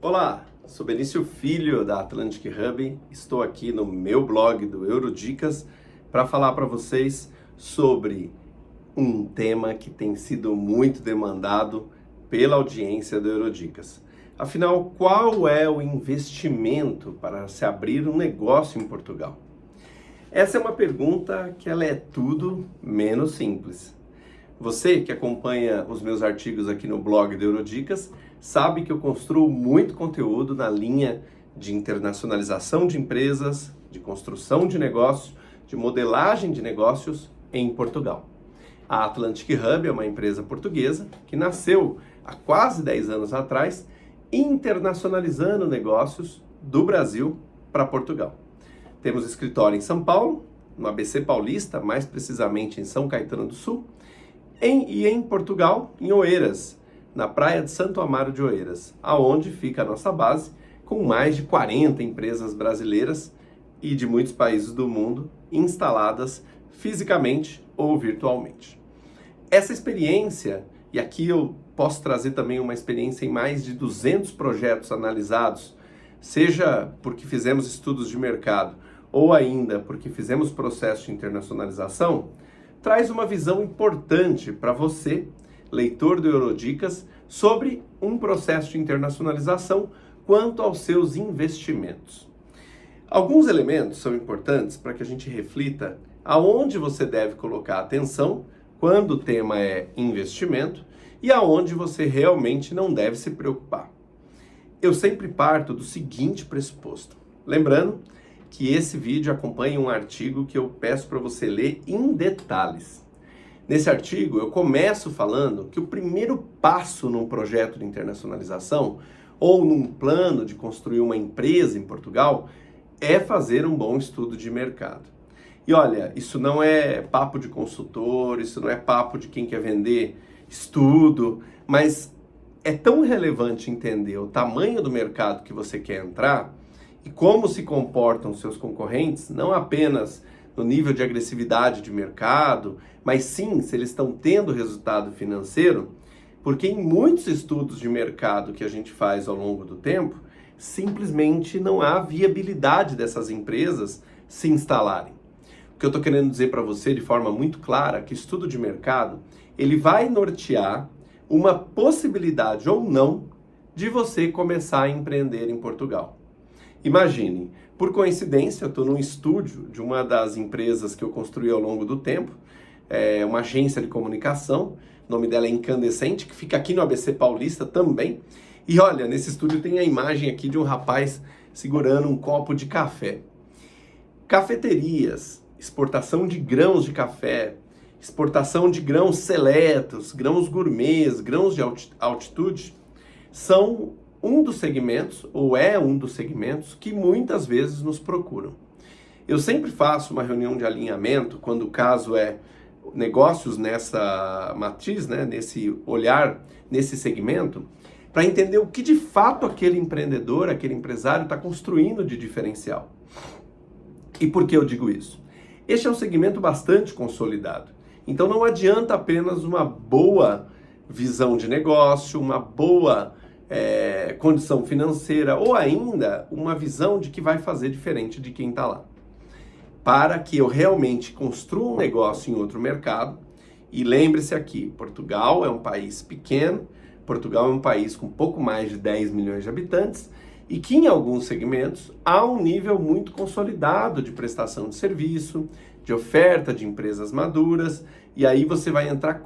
Olá, sou Benício Filho da Atlantic Hub. Estou aqui no meu blog do Eurodicas para falar para vocês sobre um tema que tem sido muito demandado pela audiência do Eurodicas. Afinal, qual é o investimento para se abrir um negócio em Portugal? Essa é uma pergunta que ela é tudo menos simples. Você que acompanha os meus artigos aqui no blog do Eurodicas sabe que eu construo muito conteúdo na linha de internacionalização de empresas, de construção de negócios, de modelagem de negócios em Portugal. A Atlantic Hub é uma empresa portuguesa que nasceu há quase 10 anos atrás, internacionalizando negócios do Brasil para Portugal. Temos escritório em São Paulo, no ABC Paulista, mais precisamente em São Caetano do Sul, e em Portugal, em Oeiras, na praia de Santo Amaro de Oeiras, aonde fica a nossa base, com mais de 40 empresas brasileiras e de muitos países do mundo instaladas fisicamente ou virtualmente. Essa experiência, e aqui eu posso trazer também uma experiência em mais de 200 projetos analisados, seja porque fizemos estudos de mercado ou ainda porque fizemos processo de internacionalização, traz uma visão importante para você, leitor do Eurodicas, sobre um processo de internacionalização quanto aos seus investimentos. Alguns elementos são importantes para que a gente reflita aonde você deve colocar atenção quando o tema é investimento e aonde você realmente não deve se preocupar. Eu sempre parto do seguinte pressuposto, lembrando que esse vídeo acompanha um artigo que eu peço para você ler em detalhes. Nesse artigo eu começo falando que o primeiro passo num projeto de internacionalização ou num plano de construir uma empresa em Portugal é fazer um bom estudo de mercado. E olha, isso não é papo de consultor, isso não é papo de quem quer vender estudo, mas é tão relevante entender o tamanho do mercado que você quer entrar e como se comportam seus concorrentes, não apenas no nível de agressividade de mercado, mas sim se eles estão tendo resultado financeiro, porque em muitos estudos de mercado que a gente faz ao longo do tempo, simplesmente não há viabilidade dessas empresas se instalarem. O que eu estou querendo dizer para você de forma muito clara é que estudo de mercado, ele vai nortear uma possibilidade ou não de você começar a empreender em Portugal. Imagine, por coincidência, eu estou num estúdio de uma das empresas que eu construí ao longo do tempo, é uma agência de comunicação, o nome dela é Incandescente, que fica aqui no ABC Paulista também. E olha, nesse estúdio tem a imagem aqui de um rapaz segurando um copo de café. Cafeterias, exportação de grãos de café, exportação de grãos seletos, grãos gourmets, grãos de altitude, são um dos segmentos, ou é um dos segmentos, que muitas vezes nos procuram. Eu sempre faço uma reunião de alinhamento, quando o caso é negócios nessa matriz, né, nesse olhar, nesse segmento, para entender o que de fato aquele empreendedor, aquele empresário está construindo de diferencial. E por que eu digo isso? Este é um segmento bastante consolidado. Então não adianta apenas uma boa visão de negócio, uma boa condição financeira ou ainda uma visão de que vai fazer diferente de quem está lá. Para que eu realmente construa um negócio em outro mercado, e lembre-se aqui, Portugal é um país pequeno, Portugal é um país com pouco mais de 10 milhões de habitantes e que em alguns segmentos há um nível muito consolidado de prestação de serviço, de oferta de empresas maduras, e aí você vai entrar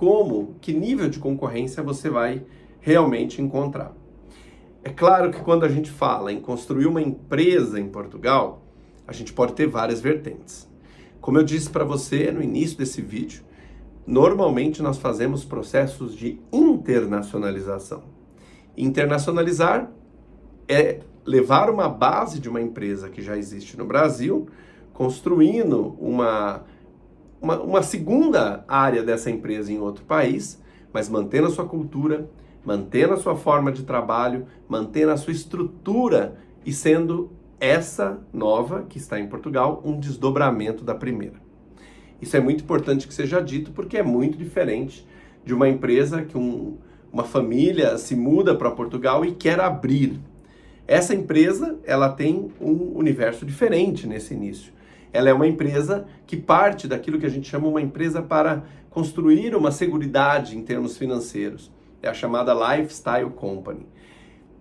que nível de concorrência você vai realmente encontrar. É claro que quando a gente fala em construir uma empresa em Portugal, a gente pode ter várias vertentes. Como eu disse para você no início desse vídeo, normalmente nós fazemos processos de internacionalização. Internacionalizar é levar uma base de uma empresa que já existe no Brasil, construindo uma segunda área dessa empresa em outro país, mas mantendo a sua cultura, mantendo a sua forma de trabalho, mantendo a sua estrutura e sendo essa nova, que está em Portugal, um desdobramento da primeira. Isso é muito importante que seja dito porque é muito diferente de uma empresa que um uma família se muda para Portugal e quer abrir. Essa empresa, ela tem um universo diferente nesse início. Ela é uma empresa que parte daquilo que a gente chama uma empresa para construir uma seguridade em termos financeiros. É a chamada Lifestyle Company.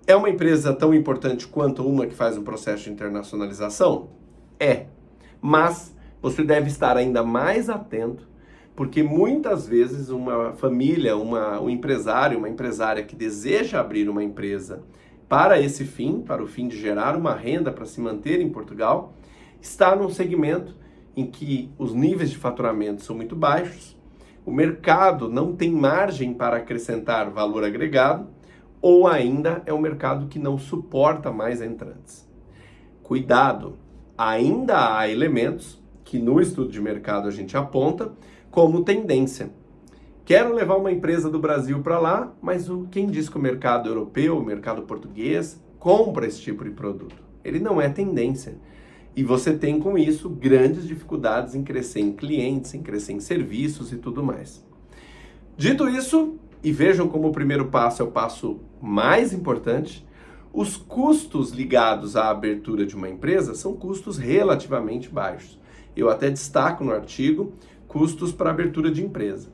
É uma empresa tão importante quanto uma que faz um processo de internacionalização? É. Mas você deve estar ainda mais atento, porque muitas vezes uma família, um empresário, uma empresária que deseja abrir uma empresa para esse fim, para o fim de gerar uma renda para se manter em Portugal, está num segmento em que os níveis de faturamento são muito baixos, o mercado não tem margem para acrescentar valor agregado, ou ainda é um mercado que não suporta mais entrantes. Cuidado, ainda há elementos que no estudo de mercado a gente aponta como tendência. Quero levar uma empresa do Brasil para lá, mas quem diz que o mercado europeu, o mercado português, compra esse tipo de produto? Ele não é tendência. E você tem com isso grandes dificuldades em crescer em clientes, em crescer em serviços e tudo mais. Dito isso, e vejam como o primeiro passo é o passo mais importante, os custos ligados à abertura de uma empresa são custos relativamente baixos. Eu até destaco no artigo custos para abertura de empresa.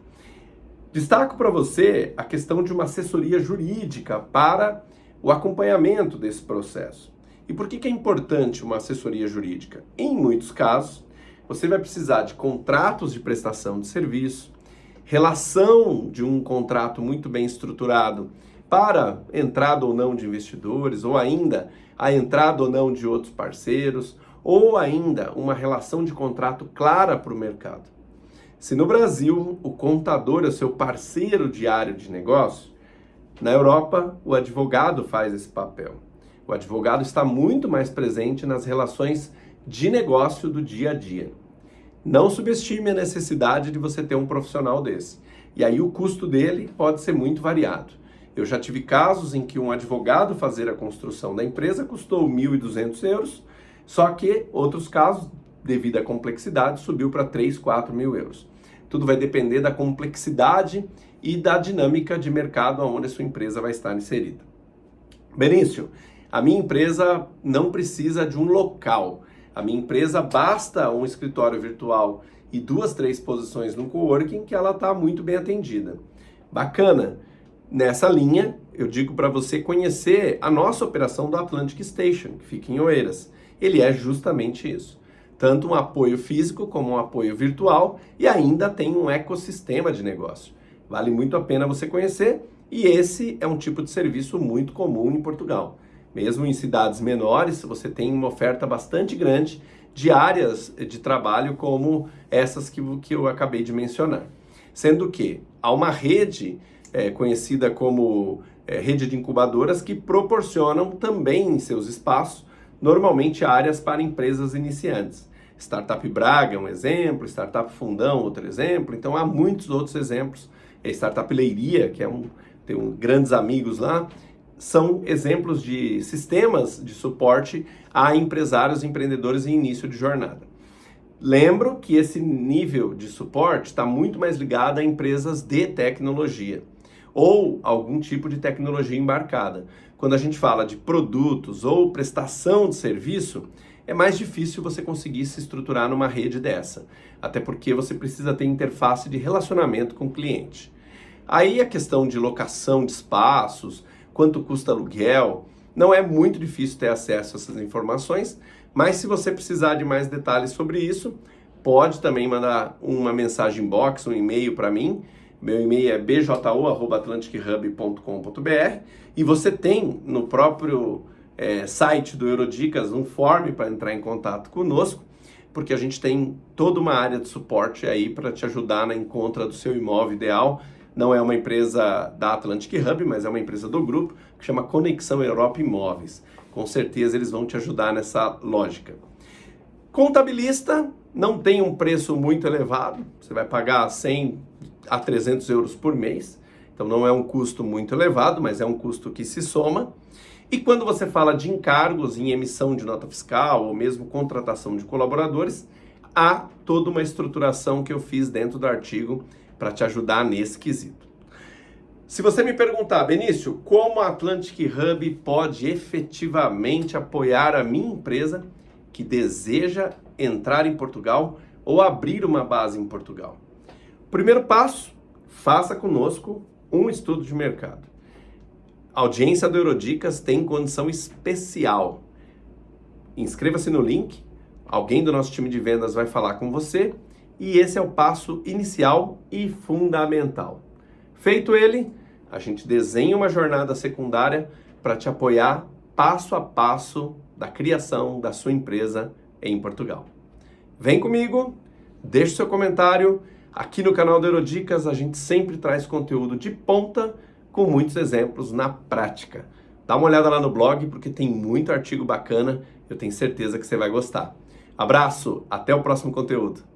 Destaco para você a questão de uma assessoria jurídica para o acompanhamento desse processo. E por que é importante uma assessoria jurídica? Em muitos casos, você vai precisar de contratos de prestação de serviço, relação de um contrato muito bem estruturado para entrada ou não de investidores, ou ainda a entrada ou não de outros parceiros, ou ainda uma relação de contrato clara para o mercado. Se no Brasil o contador é o seu parceiro diário de negócio, na Europa o advogado faz esse papel. O advogado está muito mais presente nas relações de negócio do dia a dia. Não subestime a necessidade de você ter um profissional desse. E aí o custo dele pode ser muito variado. Eu já tive casos em que um advogado fazer a construção da empresa custou 1.200 euros, só que outros casos, devido à complexidade, subiu para 3, 4 mil euros. Tudo vai depender da complexidade e da dinâmica de mercado onde a sua empresa vai estar inserida. Benício, a minha empresa não precisa de um local. A minha empresa basta um escritório virtual e 2, 3 posições no coworking que ela está muito bem atendida. Bacana. Nessa linha, eu digo para você conhecer a nossa operação do Atlantic Station, que fica em Oeiras. Ele é justamente isso. Tanto um apoio físico como um apoio virtual e ainda tem um ecossistema de negócio. Vale muito a pena você conhecer e esse é um tipo de serviço muito comum em Portugal. Mesmo em cidades menores, você tem uma oferta bastante grande de áreas de trabalho como essas que eu acabei de mencionar. Sendo que há uma rede conhecida como rede de incubadoras que proporcionam também em seus espaços, normalmente áreas para empresas iniciantes. Startup Braga é um exemplo, Startup Fundão outro exemplo, então há muitos outros exemplos. Startup Leiria, que tem grandes amigos lá, são exemplos de sistemas de suporte a empresários e empreendedores em início de jornada. Lembro que esse nível de suporte está muito mais ligado a empresas de tecnologia ou algum tipo de tecnologia embarcada. Quando a gente fala de produtos ou prestação de serviço, é mais difícil você conseguir se estruturar numa rede dessa, até porque você precisa ter interface de relacionamento com o cliente. Aí a questão de locação de espaços, quanto custa aluguel, não é muito difícil ter acesso a essas informações, mas se você precisar de mais detalhes sobre isso, pode também mandar uma mensagem inbox, um e-mail para mim. Meu e-mail é bjo@atlantichub.com.br e você tem no próprio site do Eurodicas um form para entrar em contato conosco, porque a gente tem toda uma área de suporte aí para te ajudar na encontra do seu imóvel ideal. Não é uma empresa da Atlantic Hub, mas é uma empresa do grupo que chama Conexão Europa Imóveis. Com certeza eles vão te ajudar nessa lógica. Contabilista não tem um preço muito elevado, você vai pagar 100 a 300 euros por mês, então não é um custo muito elevado, mas é um custo que se soma. E quando você fala de encargos em emissão de nota fiscal ou mesmo contratação de colaboradores, há toda uma estruturação que eu fiz dentro do artigo para te ajudar nesse quesito. Se você me perguntar, Benício, como a Atlantic Hub pode efetivamente apoiar a minha empresa que deseja entrar em Portugal ou abrir uma base em Portugal? Primeiro passo, faça conosco um estudo de mercado. A audiência do Eurodicas tem condição especial. Inscreva-se no link, alguém do nosso time de vendas vai falar com você e esse é o passo inicial e fundamental. Feito ele, a gente desenha uma jornada secundária para te apoiar passo a passo da criação da sua empresa em Portugal. Vem comigo, deixe seu comentário. Aqui no canal do Eurodicas a gente sempre traz conteúdo de ponta com muitos exemplos na prática. Dá uma olhada lá no blog porque tem muito artigo bacana, eu tenho certeza que você vai gostar. Abraço, até o próximo conteúdo.